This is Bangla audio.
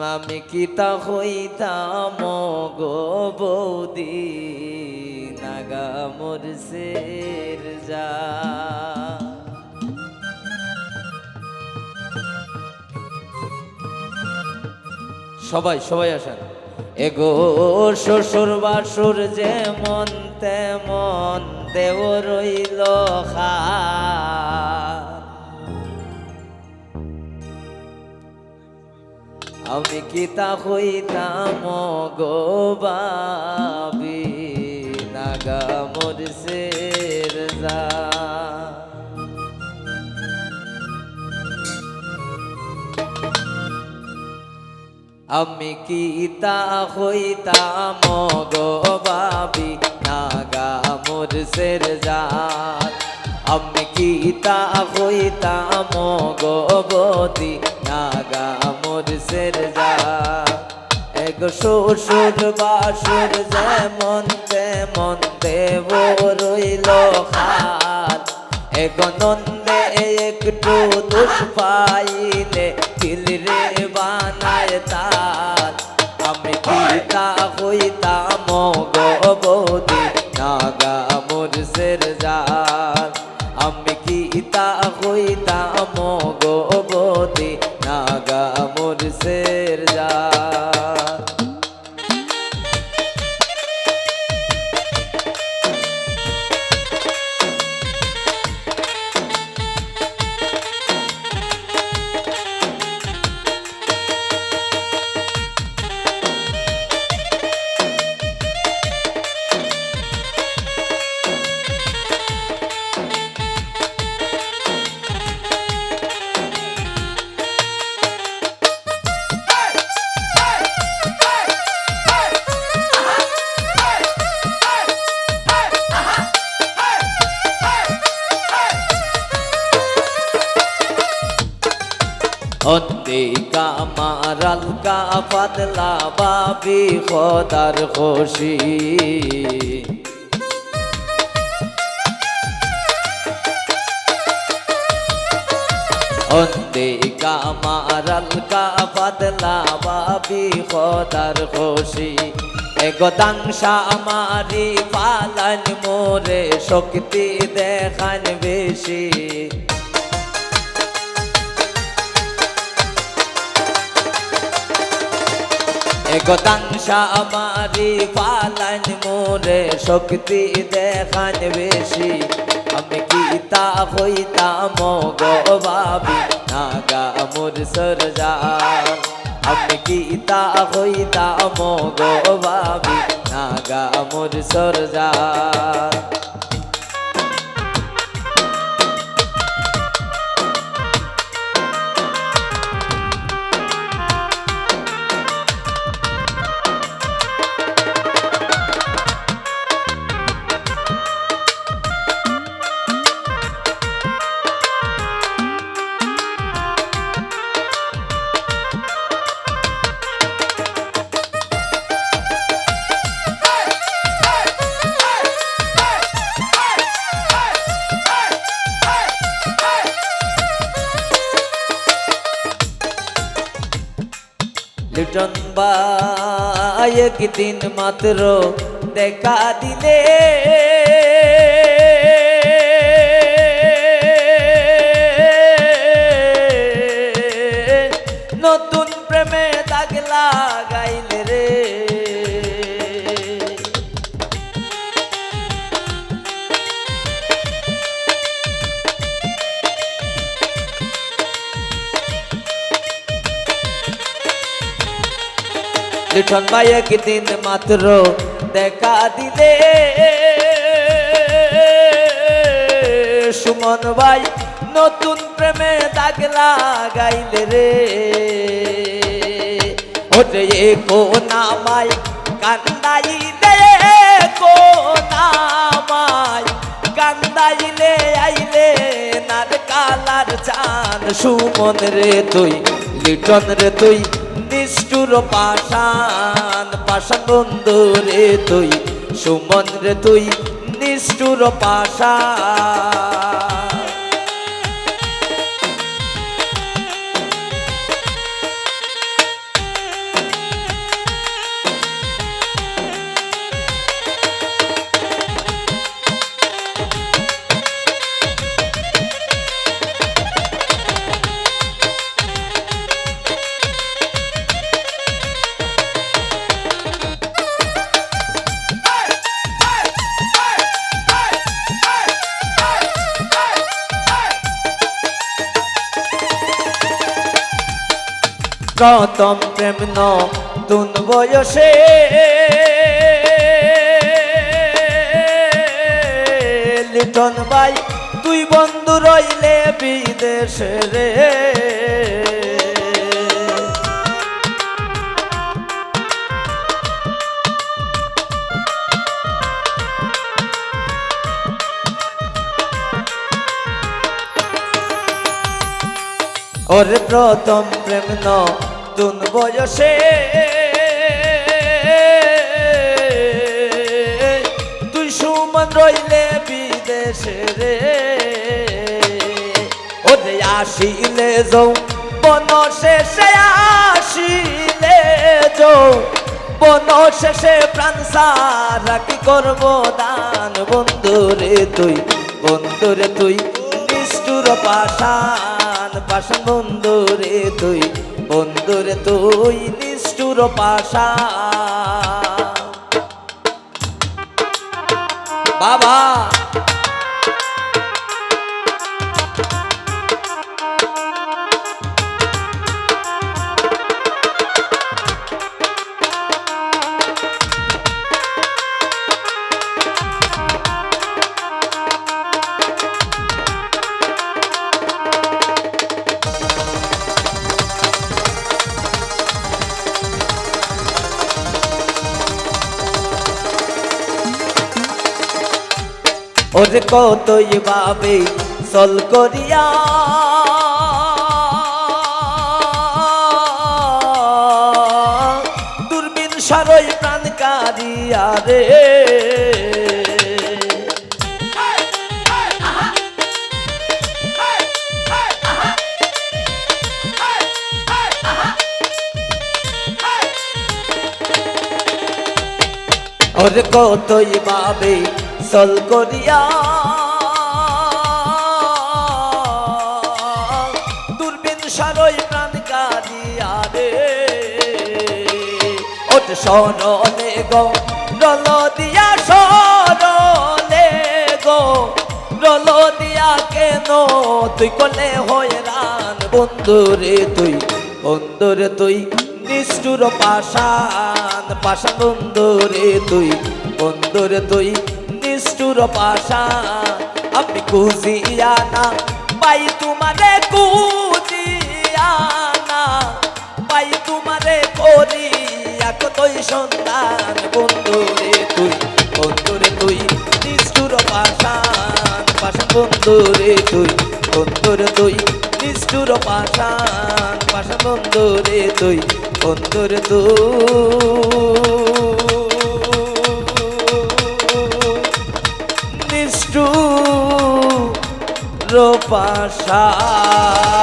আমি কি তা হইতাম গো বৌদি নাগা মোরসের যা। সবাই সবাই আসেন। এগো শ্বশুর বাসুর যেমন তেমন দেও রইল খা। আমি কি তা হইতাম গো বাবি নাগা মোরসের যা। আমি কি তা হইতাম গো বাবি নাগা মোরসের জাত। আমি কি তা হইতাম গো বৌদি নাগা মোরসের জাত। এক শ্বশুর বাসুর যেমন তেমন দেব রইল খাত। এক নন্দে একটু দুষ পাইলে কিলরে বানায় তার। আমি কি তা হইতাম গো বৌদি নাগা মোরসের জাত। আমি কি তা হইতাম গো বৌদি নাগা মোরসের জাত। অন্তে কামারাল কা পাতলা বাবি খোদার খুশি। অন্তে কামারাল কা পাতলা বাবি খোদার খুশি। এগদাংশা আমারি পালান মোরে শক্তি দেখান বেশি। একদাংশা আমারি পালান মোরে শক্তি দেখান বেশি। আমি কি তা হইতাম গো বাবি নাগা মোরসের জাত। আমি কি তা হইতাম গো বাবি নাগা মোরসের জাত। লিটন ভাই একদিন মাত্র দেখা দিলে নতুন প্রেমে দাগ লাগাইলে রে। লিটন ভাই একদিন মাত্র দেখা দিলে সুমন ভাই নতুন প্রেমে দাগ লাগাইলে রে। ওরে কোনামাই কান্দাইলে কোনামাই কান্দাইলে আইলে নার কালার চান। সুমন রে তুই লিটন রে তুই নিষ্ঠুর পাষাণ পাষাণ বন্ধু রে তুই সুমন রে তুই নিষ্ঠুর পাষাণ। প্রথম প্রেম নতুন বয়সে লিটন ভাই তুই বন্ধু রইলে বিদেশে রে ওরে প্রথম প্রেম নতুন বয়সে তুই সুমন রইলে বিদেশে রে ওরে আসিলে যৌ বন শেষে আসিলে যৌ বন শেষে প্রাণ সারা কি করবো দান বন্ধুরে তুই নিষ্ঠুর পাষাণ পাষাণ বন্ধুরে তুই নিষ্ঠুর পাষাণ বাবা ওরে কতই ভাবে চল করিয়া দূরবীন সারই প্রাণ কারিয়া রে ওরে কতই ভাবে চল করিয়া দূরবীন সারই প্রাণ কারিয়া রে ওরে সরলে গো রল দিয়া সরলে গো রল দিয়া কেন তুই কলে হয়রান বন্ধুরে তুই নিষ্ঠুর পাষাণ পাষাণ বন্ধুরে তুই নিষ্ঠুর পাষাণ আমি খুঁজিয়া না পাই তোমারে খুঁজিয়া না পাই তোমারে করিয়া কতই সন্তান বন্ধুরে তুই নিষ্ঠুর পাষাণ পাষাণ বন্ধুরে তুই নিষ্ঠুর পাষাণ পাষাণ বন্ধুরে তুই নিষ্ঠুর পাষাণ